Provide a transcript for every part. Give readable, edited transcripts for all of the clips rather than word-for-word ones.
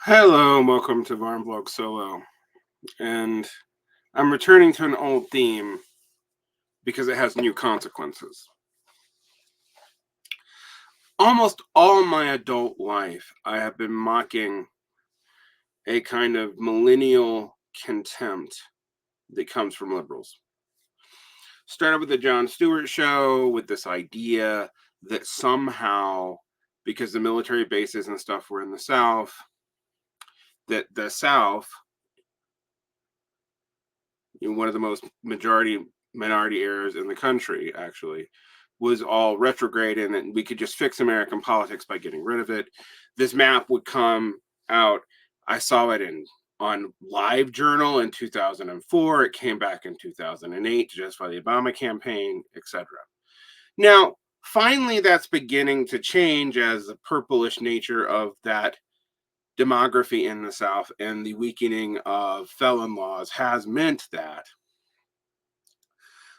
Hello, and welcome to Varn Vlog Solo. And I'm returning to an old theme because it has new consequences. Almost all my adult life, I have been mocking a kind of millennial contempt that comes from liberals. Started with the Jon Stewart show with this idea that somehow, because the military bases and stuff were in the South, that the South, one of the most minority areas in the country, actually, was all retrograde, and we could just fix American politics by getting rid of it. This map would come out. I saw it on Live Journal in 2004. It came back in 2008 to justify the Obama campaign, etc. Now, finally, that's beginning to change as the purplish nature of that demography in the South and the weakening of felon laws has meant that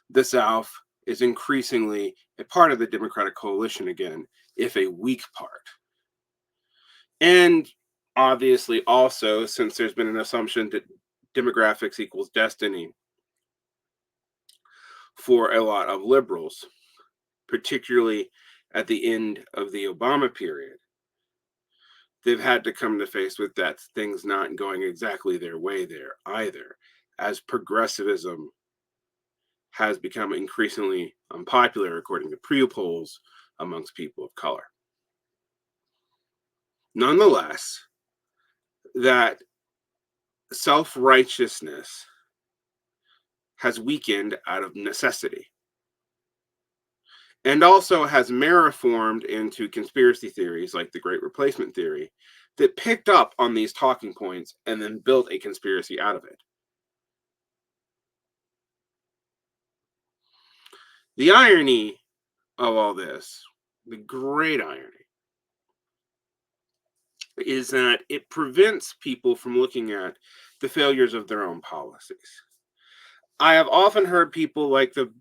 the South is increasingly a part of the Democratic coalition again, if a weak part. And obviously, also, since there's been an assumption that demographics equals destiny for a lot of liberals, particularly at the end of the Obama period, they've had to come to face with that things not going exactly their way there either, as progressivism has become increasingly unpopular, according to Pew polls, amongst people of color. Nonetheless, that self-righteousness has weakened out of necessity and also has mariformed into conspiracy theories like the Great Replacement theory that picked up on these talking points and then built a conspiracy out of it. The irony of all this, the great irony, is that it prevents people from looking at the failures of their own policies. I have often heard people like the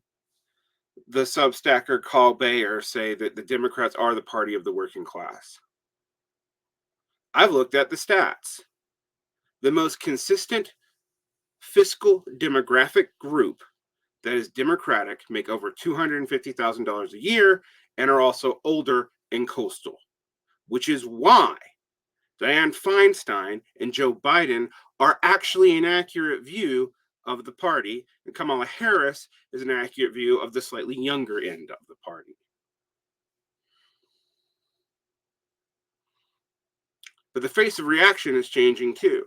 Substacker Carl Bayer say that the Democrats are the party of the working class. I've looked at the stats. The most consistent fiscal demographic group that is Democratic make over $250,000 a year and are also older and coastal, which is why Dianne Feinstein and Joe Biden are actually an accurate view of the party, and Kamala Harris is an accurate view of the slightly younger end of the party. But the face of reaction is changing too.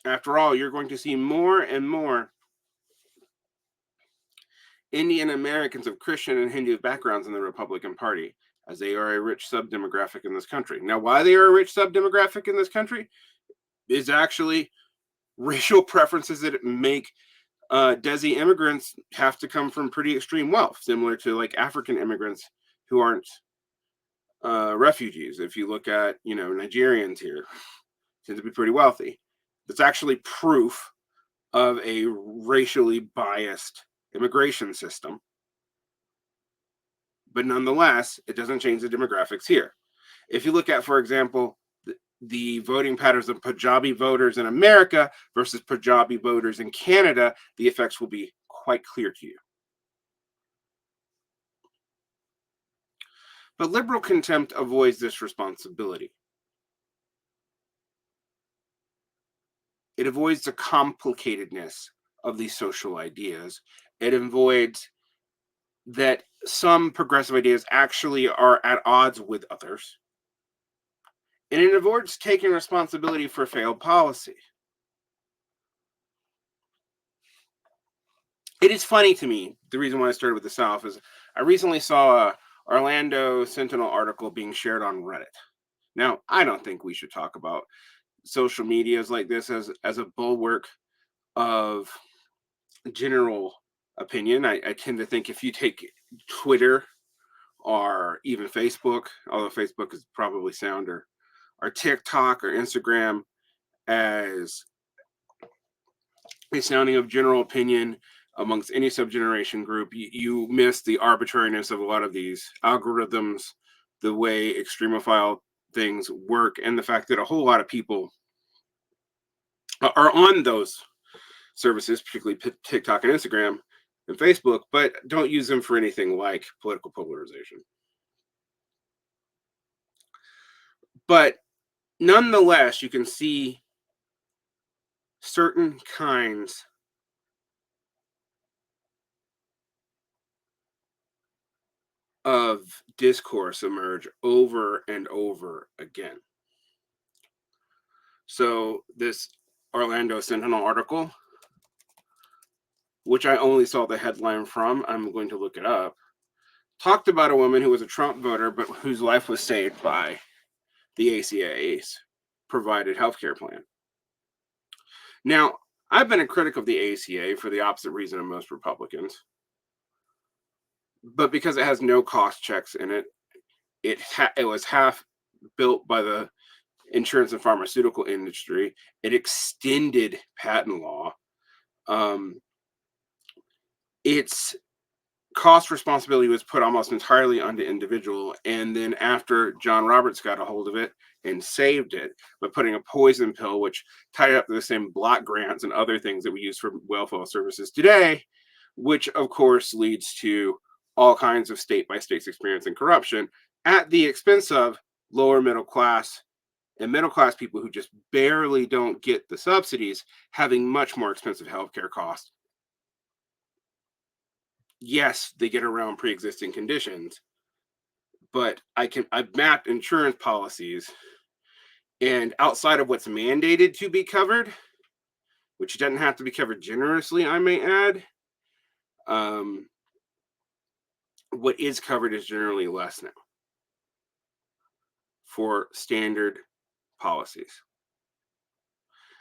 After all, you're going to see more and more Indian Americans of Christian and Hindu backgrounds in the Republican Party, as they are a rich sub-demographic in this country. Now, why they are a rich sub-demographic in this country is actually racial preferences that make Desi immigrants have to come from pretty extreme wealth, similar to like African immigrants who aren't refugees. If you look at, Nigerians here, tend to be pretty wealthy. That's actually proof of a racially biased immigration system. But nonetheless, it doesn't change the demographics here. If you look at, for example, the voting patterns of Punjabi voters in America versus Punjabi voters in Canada, the effects will be quite clear to you. But liberal contempt avoids this responsibility. It avoids the complicatedness of these social ideas. It avoids that some progressive ideas actually are at odds with others. And it avoids taking responsibility for failed policy. It is funny to me, the reason why I started with the South is I recently saw a Orlando Sentinel article being shared on Reddit. Now, I don't think we should talk about social medias like this as a bulwark of general opinion. I tend to think if you take Twitter or even Facebook, although Facebook is probably sounder, or TikTok or Instagram as a sounding of general opinion, amongst any subgeneration group, you miss the arbitrariness of a lot of these algorithms, the way extremophile things work, and the fact that a whole lot of people are on those services, particularly TikTok and Instagram and Facebook, but don't use them for anything like political polarization. But nonetheless, you can see certain kinds of discourse emerge over and over again. So this Orlando Sentinel article, which I only saw the headline from, I'm going to look it up, talked about a woman who was a Trump voter, but whose life was saved by the ACA's provided healthcare plan. Now, I've been a critic of the ACA for the opposite reason of most Republicans, but because it has no cost checks in it, it was half built by the insurance and pharmaceutical industry. It extended patent law. Its cost responsibility was put almost entirely on the individual. And then after John Roberts got a hold of it and saved it by putting a poison pill, which tied up to the same block grants and other things that we use for welfare services today, which of course leads to all kinds of state by states experiencing corruption at the expense of lower middle class and middle class people who just barely don't get the subsidies, having much more expensive healthcare costs. Yes, they get around pre-existing conditions, but I've mapped insurance policies, and outside of what's mandated to be covered, which doesn't have to be covered generously, I may add, what is covered is generally less now for standard policies.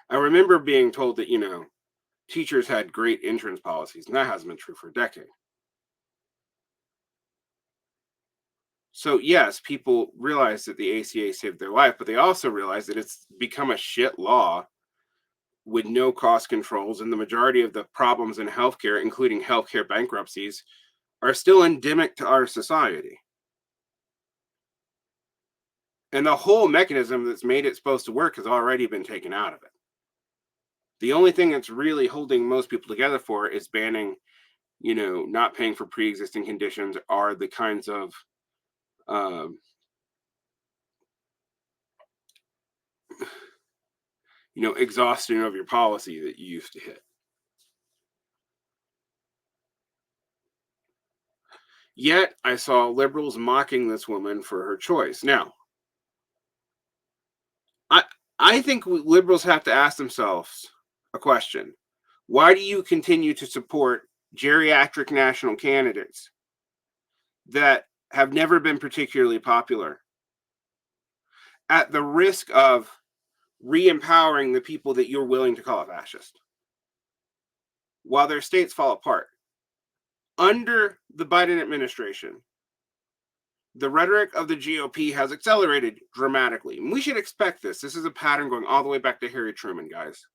I remember being told that, teachers had great insurance policies, and that hasn't been true for a decade. So yes, people realize that the ACA saved their life, but they also realize that it's become a shit law with no cost controls, and the majority of the problems in healthcare, including healthcare bankruptcies, are still endemic to our society. And the whole mechanism that's made it supposed to work has already been taken out of it. The only thing that's really holding most people together for is banning, not paying for pre-existing conditions, are the kinds of exhaustion of your policy that you used to hit. Yet I saw liberals mocking this woman for her choice. Now, I think liberals have to ask themselves a question. Why do you continue to support geriatric national candidates that have never been particularly popular at the risk of re-empowering the people that you're willing to call a fascist while their states fall apart? Under the Biden administration, the rhetoric of the GOP has accelerated dramatically. And we should expect this. This is a pattern going all the way back to Harry Truman, guys.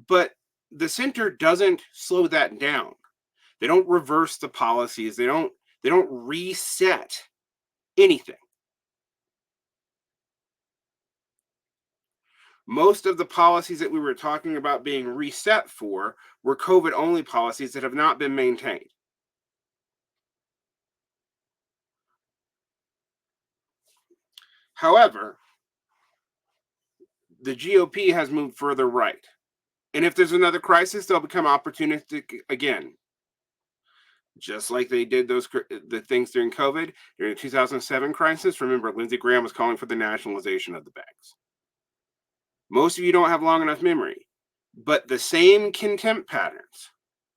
But the center doesn't slow that down. They don't reverse the policies. They don't reset anything. Most of the policies that we were talking about being reset for were COVID-only policies that have not been maintained. However, the GOP has moved further right. And if there's another crisis, they'll become opportunistic again. Just like they did the things during COVID, during the 2007 crisis. Remember, Lindsey Graham was calling for the nationalization of the banks. Most of you don't have long enough memory. But the same contempt patterns,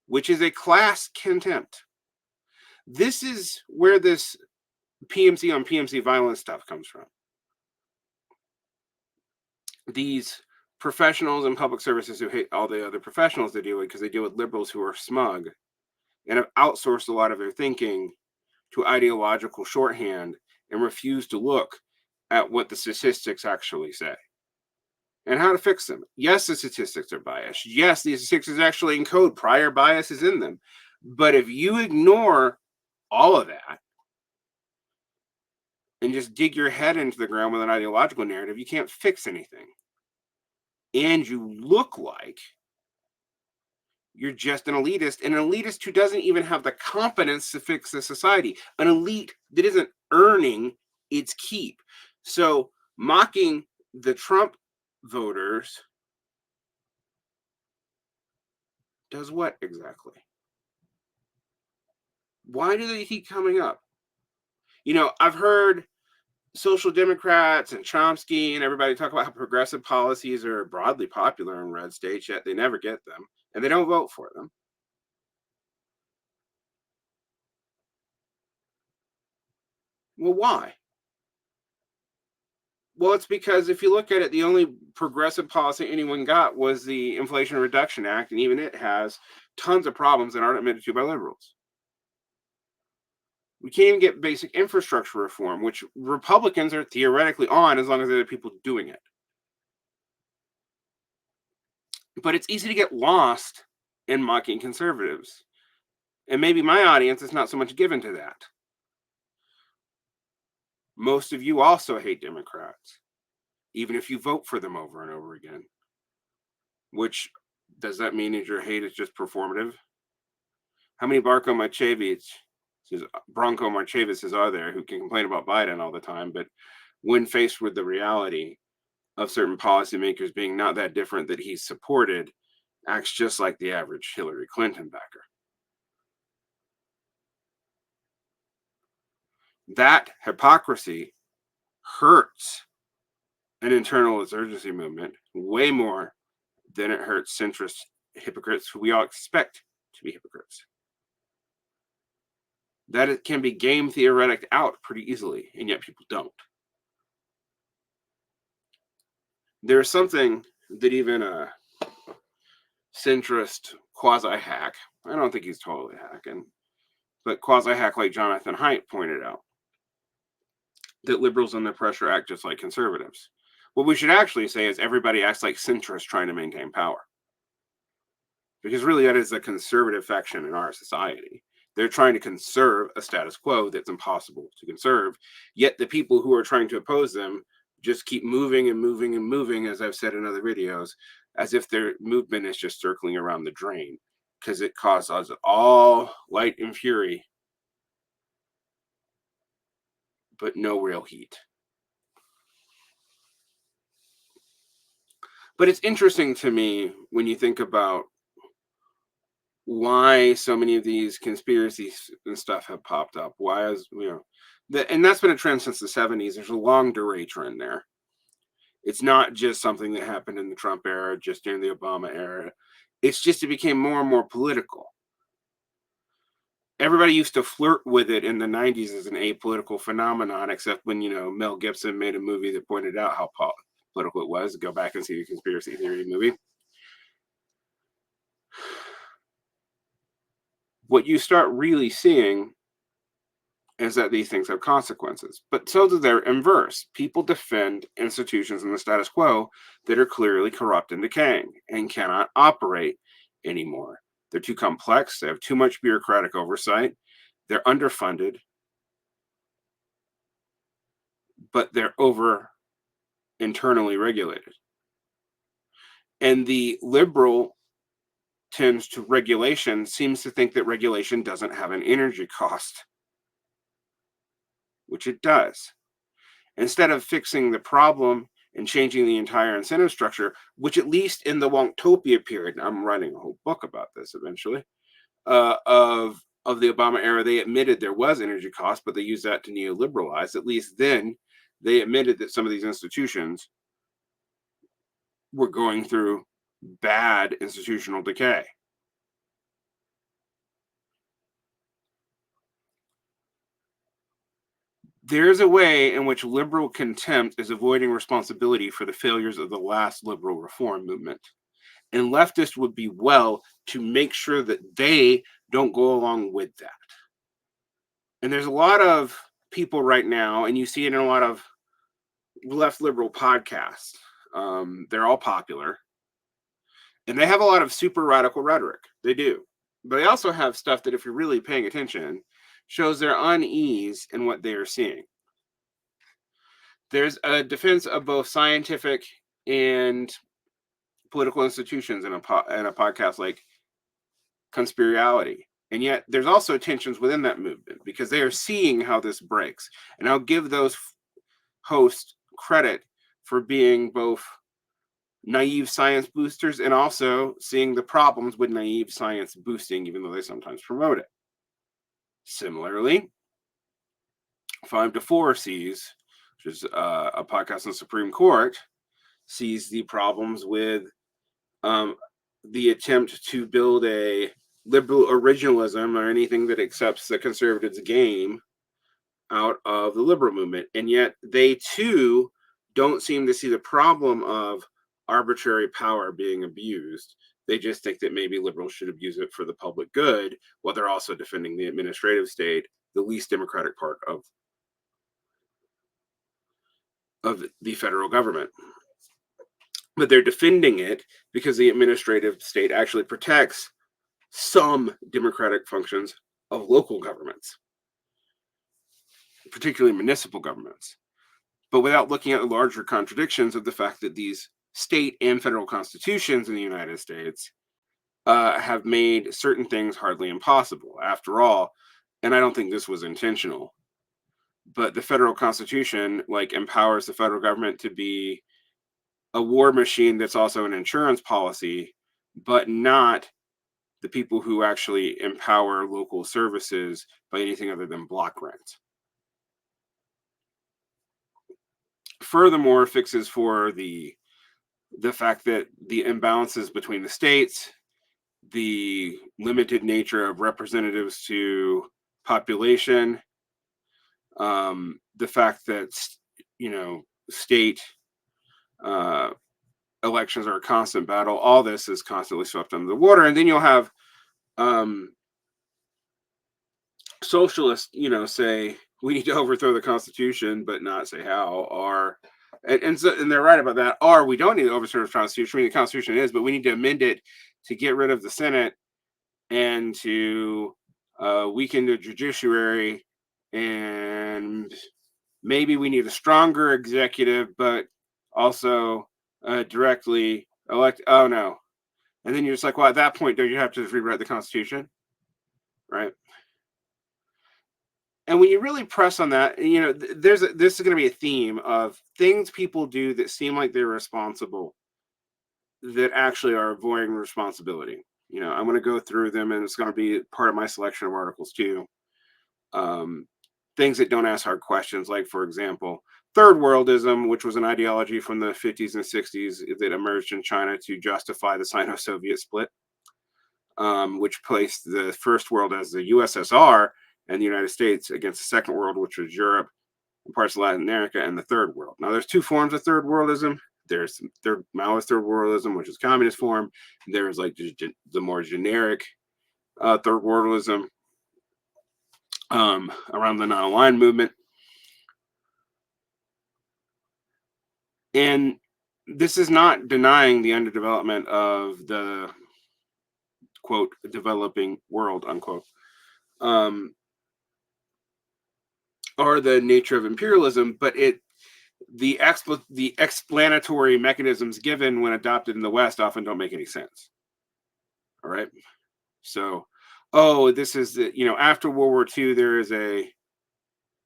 which is a class contempt. This is where this PMC on PMC violence stuff comes from. These professionals in public services who hate all the other professionals they deal with because they deal with liberals who are smug and have outsourced a lot of their thinking to ideological shorthand and refuse to look at what the statistics actually say. and how to fix them. Yes, the statistics are biased. Yes, the statistics actually encode prior biases in them. But if you ignore all of that and just dig your head into the ground with an ideological narrative, you can't fix anything. And you look like you're just an elitist who doesn't even have the competence to fix the society, an elite that isn't earning its keep. So mocking the Trump voters does what exactly? Why do they keep coming up? I've heard social democrats and Chomsky and everybody talk about how progressive policies are broadly popular in red states, yet they never get them and they don't vote for them. Well, why? Well, it's because if you look at it, the only progressive policy anyone got was the Inflation Reduction Act, and even it has tons of problems that aren't admitted to by liberals. We can't even get basic infrastructure reform, which Republicans are theoretically on as long as there are people doing it. But it's easy to get lost in mocking conservatives. And maybe my audience is not so much given to that. Most of you also hate Democrats, even if you vote for them over and over again. Which does that mean that your hate is just performative? How many Bronco Marchevises are there who can complain about Biden all the time, but when faced with the reality of certain policymakers being not that different that he's supported, acts just like the average Hillary Clinton backer? That hypocrisy hurts an internal insurgency movement way more than it hurts centrist hypocrites who we all expect to be hypocrites. That it can be game theoretic out pretty easily, and yet people don't. There's something that even a centrist quasi hack, I don't think he's totally hacking, but quasi hack like Jonathan Haidt pointed out, that liberals under pressure act just like conservatives. What we should actually say is everybody acts like centrists trying to maintain power. Because really, that is the conservative faction in our society. They're trying to conserve a status quo that's impossible to conserve. Yet the people who are trying to oppose them just keep moving and moving and moving, as I've said in other videos, as if their movement is just circling around the drain because it causes all light and fury, but no real heat. But it's interesting to me when you think about why so many of these conspiracies and stuff have popped up. Why is and that's been a trend since the 70s. There's a long durée trend there. It's not just something that happened in the Trump era, just during the Obama era. It's just it became more and more political. Everybody used to flirt with it in the 90s as an apolitical phenomenon, except when Mel Gibson made a movie that pointed out how political it was. Go back and see the conspiracy theory movie. What you start really seeing is that these things have consequences. But so do their inverse. People defend institutions in the status quo that are clearly corrupt and decaying and cannot operate anymore. They're too complex, they have too much bureaucratic oversight, they're underfunded, but they're over internally regulated. And the liberal tends to regulation, seems to think that regulation doesn't have an energy cost, which it does. Instead of fixing the problem and changing the entire incentive structure, which at least in the Wonktopia period, I'm writing a whole book about this eventually, of the Obama era, they admitted there was energy cost, but they used that to neoliberalize. At least then, they admitted that some of these institutions were going through bad institutional decay. There's a way in which liberal contempt is avoiding responsibility for the failures of the last liberal reform movement. And leftists would be well to make sure that they don't go along with that. And there's a lot of people right now, and you see it in a lot of left liberal podcasts, They're all popular, and they have a lot of super radical rhetoric. They do, but they also have stuff that, if you're really paying attention, shows their unease in what they are seeing. There's a defense of both scientific and political institutions in a podcast like Conspiriality. And yet there's also tensions within that movement because they are seeing how this breaks. And I'll give those hosts credit for being both naive science boosters and also seeing the problems with naive science boosting, even though they sometimes promote it. Similarly, 5 to 4 sees, which is a podcast on the Supreme Court, sees the problems with the attempt to build a liberal originalism or anything that accepts the conservatives' game out of the liberal movement. And yet they too don't seem to see the problem of arbitrary power being abused. They just think that maybe liberals should abuse it for the public good, while they're also defending the administrative state, the least democratic part of the federal government. But they're defending it because the administrative state actually protects some democratic functions of local governments, particularly municipal governments, but without looking at the larger contradictions of the fact that these state and federal constitutions in the United States have made certain things hardly impossible. After all, and I don't think this was intentional, but the federal constitution empowers the federal government to be a war machine that's also an insurance policy, but not the people who actually empower local services by anything other than block grants. Furthermore, fixes for the fact that the imbalances between the states, the limited nature of representatives to population, the fact that state elections are a constant battle. All this is constantly swept under the water, and then you'll have socialists, say we need to overthrow the Constitution, but not say how, or and they're right about that. Or we don't need to overthrow the Constitution. I mean, the Constitution is, but we need to amend it to get rid of the Senate and to weaken the judiciary, and maybe we need a stronger executive, but also directly elect. Oh no! And then you're just like, well, at that point, don't you have to just rewrite the Constitution, right? And when you really press on that, this is going to be a theme of things people do that seem like they're responsible, that actually are avoiding responsibility. I'm going to go through them, and it's going to be part of my selection of articles too. Things that don't ask hard questions, like, for example, third worldism, which was an ideology from the 50s and 60s that emerged in China to justify the Sino-Soviet split, which placed the first world as the USSR and the United States against the second world, which was Europe and parts of Latin America, and the third world. Now, there's two forms of third worldism. There's Maoist third worldism, which is communist form. There's the more generic third worldism around the non-aligned movement. And this is not denying the underdevelopment of the, quote, developing world, unquote, or the nature of imperialism, but the explanatory mechanisms given when adopted in the West often don't make any sense. All right. So, this is after World War II, there is a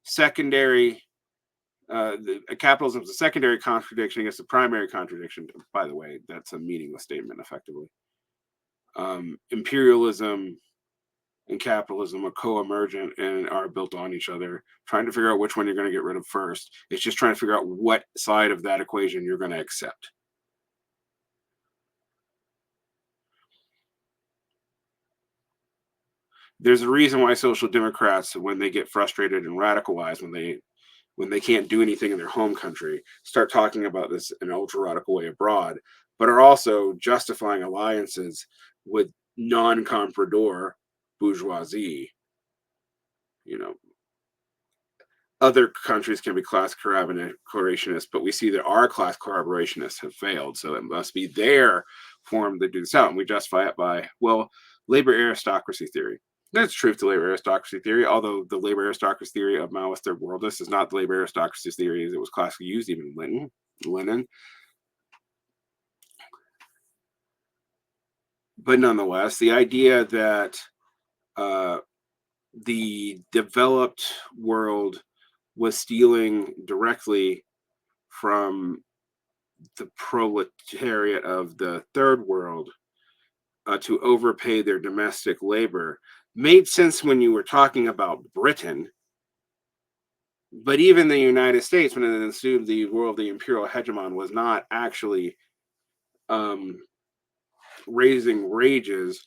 secondary, capitalism is a secondary contradiction against the primary contradiction. By the way, that's a meaningless statement, effectively. Imperialism and capitalism are co-emergent and are built on each other. Trying to figure out which one you're going to get rid of first. It's just trying to figure out what side of that equation you're going to accept. There's a reason why social democrats, when they get frustrated and radicalized, when they can't do anything in their home country, start talking about this in an ultra radical way abroad, but are also justifying alliances with non-comprador bourgeoisie. Other countries can be class collaborationists, but we see that our class collaborationists have failed. So it must be their form that do this out. And we justify it by, well, labor aristocracy theory. There's truth to labor aristocracy theory, although the labor aristocracy theory of Maoist third worldists is not the labor aristocracy theory as it was classically used, even Lenin. But nonetheless, the idea that uh, the developed world was stealing directly from the proletariat of the third world to overpay their domestic labor made sense when you were talking about Britain. But even the United States, when it assumed the role of the imperial hegemon, was not actually um, raising wages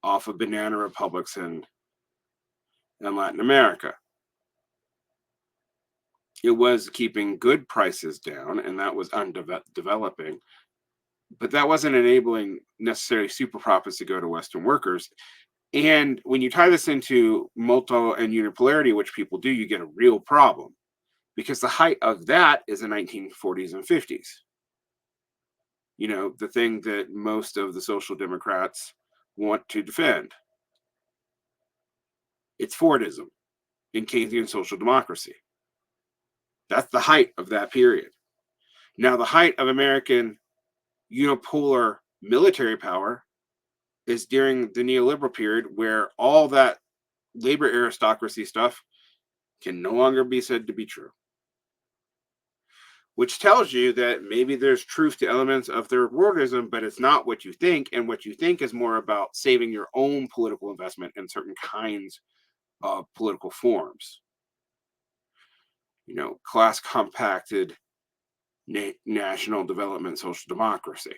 off of banana republics in Latin America. It was keeping good prices down, and that was undeveloping. But that wasn't enabling necessarily super profits to go to Western workers. And when you tie this into multi and unipolarity, which people do, you get a real problem because the height of that is the 1940s and 50s. You know, the thing that most of the social democrats want to defend. It's Fordism in Keynesian social democracy. That's the height of that period. Now, the height of American unipolar military power is during the neoliberal period where all that labor aristocracy stuff can no longer be said to be true. Which tells you that maybe there's truth to elements of third worldism, but it's not what you think. And what you think is more about saving your own political investment in certain kinds of political forms. You know, class compacted national development social democracy,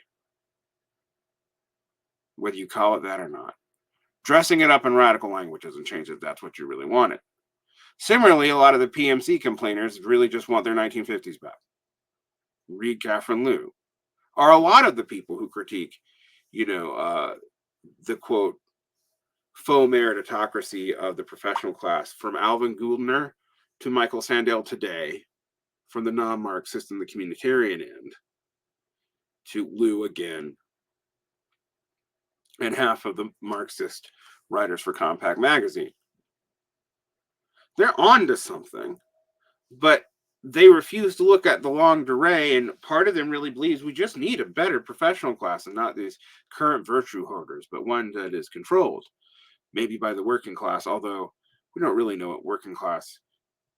whether you call it that or not. Dressing it up in radical language doesn't change it. That's what you really wanted. Similarly, a lot of the PMC complainers really just want their 1950s back. Read Catherine Liu. Are a lot of the people who critique, you know, the quote, faux meritocracy of the professional class, from Alvin Gouldner to Michael Sandel today, from the non Marxist and the communitarian end to Liu again, and half of the Marxist writers for Compact Magazine. They're on to something, but they refuse to look at the longue durée, and part of them really believes we just need a better professional class and not these current virtue hoarders, but one that is controlled, maybe by the working class, although we don't really know what working class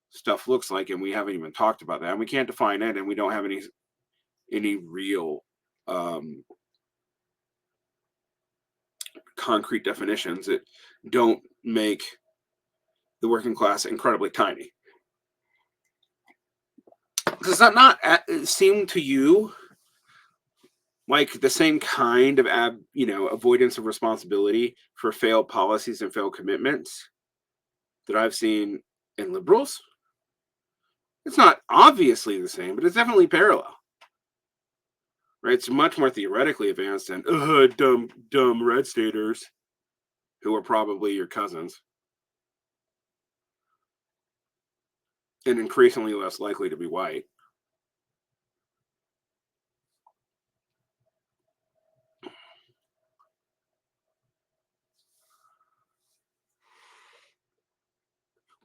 stuff looks like, and we haven't even talked about that, and we can't define it, and we don't have any real concrete definitions that don't make the working class incredibly tiny. Does that not seem to you like the same kind of avoidance of responsibility for failed policies and failed commitments that I've seen in liberals? It's not obviously the same, but it's definitely parallel. Right? It's much more theoretically advanced than dumb red staters who are probably your cousins and increasingly less likely to be white.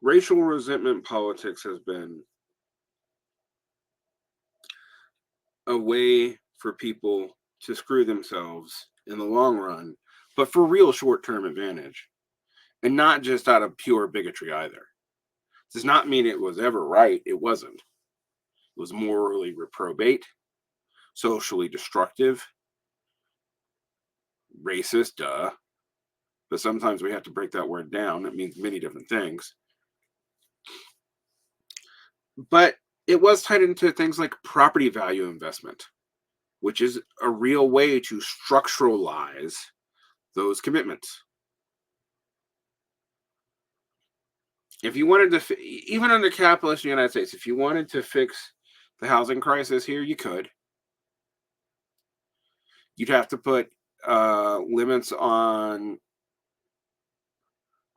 Racial resentment politics has been a way for people to screw themselves in the long run, but for real short-term advantage, and not just out of pure bigotry either. Does not mean it was ever right. It wasn't. It was morally reprobate, socially destructive, racist, duh. But sometimes we have to break that word down. It means many different things. But it was tied into things like property value investment, which is a real way to structuralize those commitments. If you wanted to, even under capitalist United States, if you wanted to fix the housing crisis here, you could. You'd have to put limits on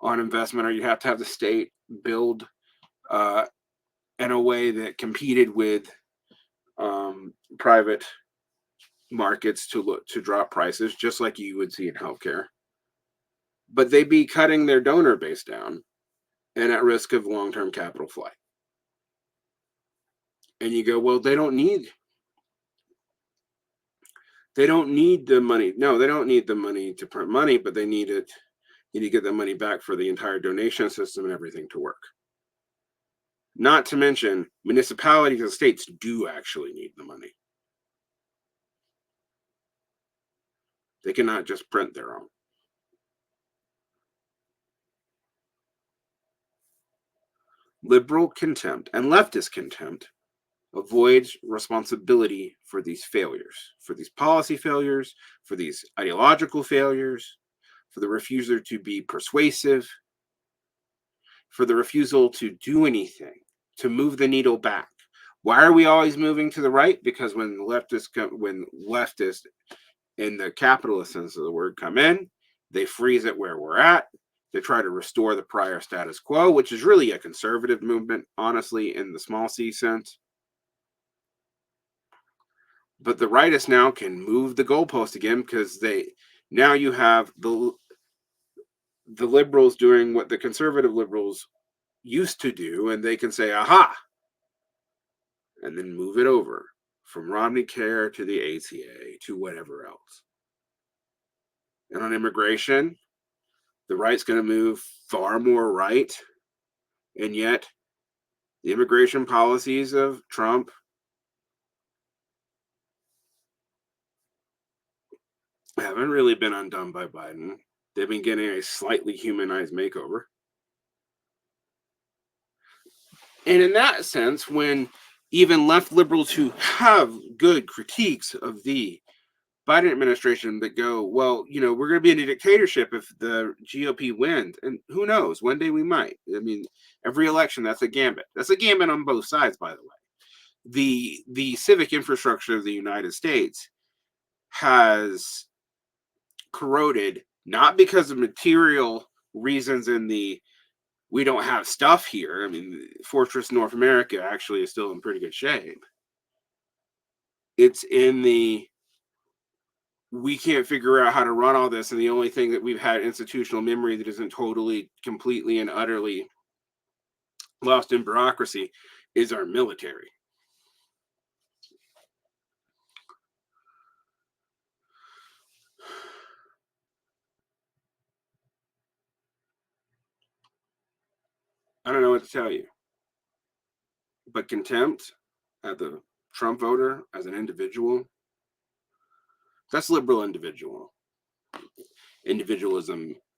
investment, or you have to have the state build in a way that competed with private markets to drop prices, just like you would see in healthcare. But they'd be cutting their donor base down and at risk of long-term capital flight. And you go, well, they don't need the money. No, they don't need the money to print money, but they need it. You need to get the money back for the entire donation system and everything to work. Not to mention, municipalities and states do actually need the money. They cannot just print their own. Liberal contempt and leftist contempt avoids responsibility for these failures, for these policy failures, for these ideological failures, for the refusal to be persuasive, for the refusal to do anything, to move the needle back. Why are we always moving to the right? Because when leftists in the capitalist sense of the word come in, they freeze it where we're at. They try to restore the prior status quo, which is really a conservative movement, honestly, in the small c sense. But the rightists now can move the goalpost again because now you have the liberals doing what the conservative liberals used to do, and they can say, aha, and then move it over from Romney Care to the ACA to whatever else. And on immigration, the right's going to move far more right, and yet the immigration policies of Trump haven't really been undone by Biden. They've been getting a slightly humanized makeover. And in that sense, when even left liberals who have good critiques of the Biden administration that go, well, we're going to be in a dictatorship if the GOP wins. And who knows? One day we might. I mean, every election, that's a gambit. That's a gambit on both sides, by the way. The civic infrastructure of the United States has corroded, not because of material reasons we don't have stuff here. I mean, Fortress North America actually is still in pretty good shape. It's in we can't figure out how to run all this, and the only thing that we've had institutional memory that isn't totally, completely, and utterly lost in bureaucracy is our military. I don't know what to tell you. But contempt at the Trump voter as an individual, that's liberal individualism,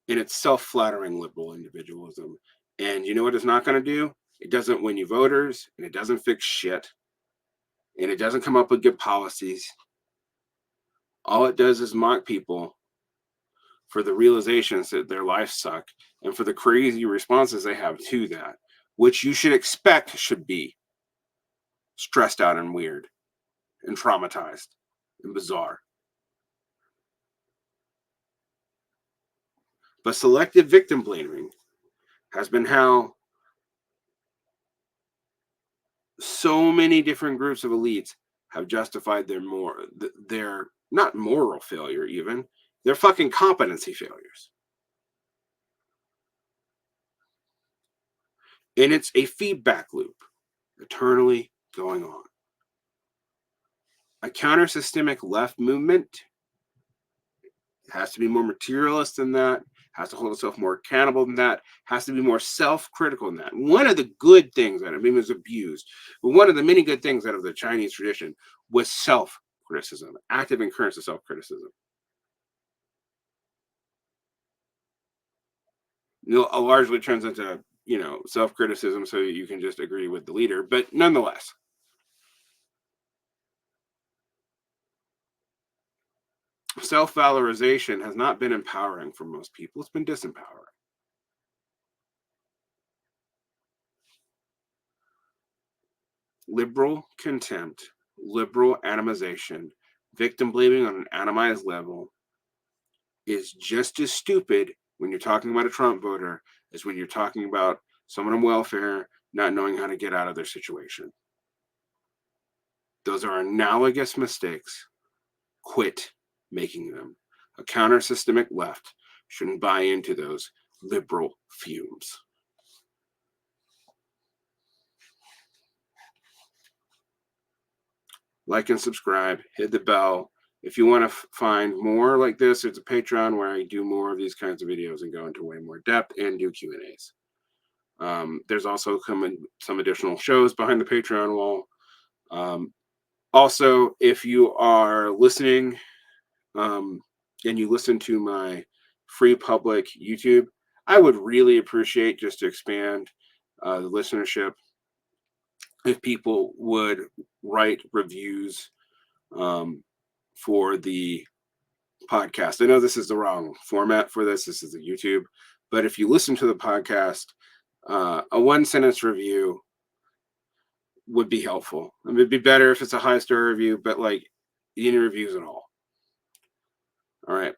and it's self-flattering liberal individualism. And you know what it's not going to do? It doesn't win you voters, and it doesn't fix shit, and it doesn't come up with good policies. All it does is mock people for the realizations that their lives suck and for the crazy responses they have to that, which you should expect should be stressed out and weird and traumatized and bizarre. But selective victim blaming has been how so many different groups of elites have justified their not moral failure, even their fucking competency failures. And it's a feedback loop eternally going on. A counter-systemic left movement has to be more materialist than that, has to hold itself more accountable than that, has to be more self-critical than that. One of the good things that, I mean, was abused, but one of the many good things out of the Chinese tradition was self-criticism, active incurrence of self-criticism. Largely turns into, self-criticism so you can just agree with the leader, but nonetheless. Self-valorization has not been empowering for most people. It's been disempowering. Liberal contempt, liberal atomization, victim blaming on an atomized level is just as stupid when you're talking about a Trump voter as when you're talking about someone on welfare, not knowing how to get out of their situation. Those are analogous mistakes. Quit making them. A counter-systemic left shouldn't buy into those liberal fumes. Like and subscribe, hit the bell. If you want to find more like this, there's a Patreon where I do more of these kinds of videos and go into way more depth and do Q&As. There's also some additional shows behind the Patreon wall. Also, if you are listening and you listen to my free public YouTube, I would really appreciate, just to expand the listenership, if people would write reviews for the podcast. I know this is the wrong format for this. This is the YouTube. But if you listen to the podcast, a one-sentence review would be helpful. I mean, it'd be better if it's a high-star review, but like any reviews at all. All right.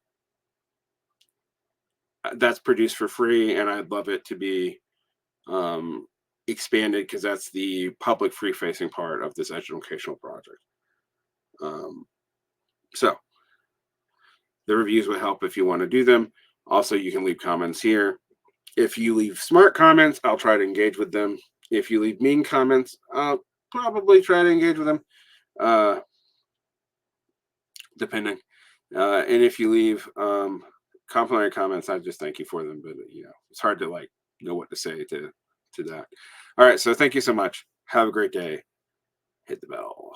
That's produced for free, and I'd love it to be expanded, because that's the public free-facing part of this educational project. So the reviews would help if you want to do them. Also, you can leave comments here. If you leave smart comments, I'll try to engage with them. If you leave mean comments, I'll probably try to engage with them, depending. And if you leave complimentary comments, I just thank you for them. But it's hard to know what to say to that. All right, so thank you so much. Have a great day. Hit the bell.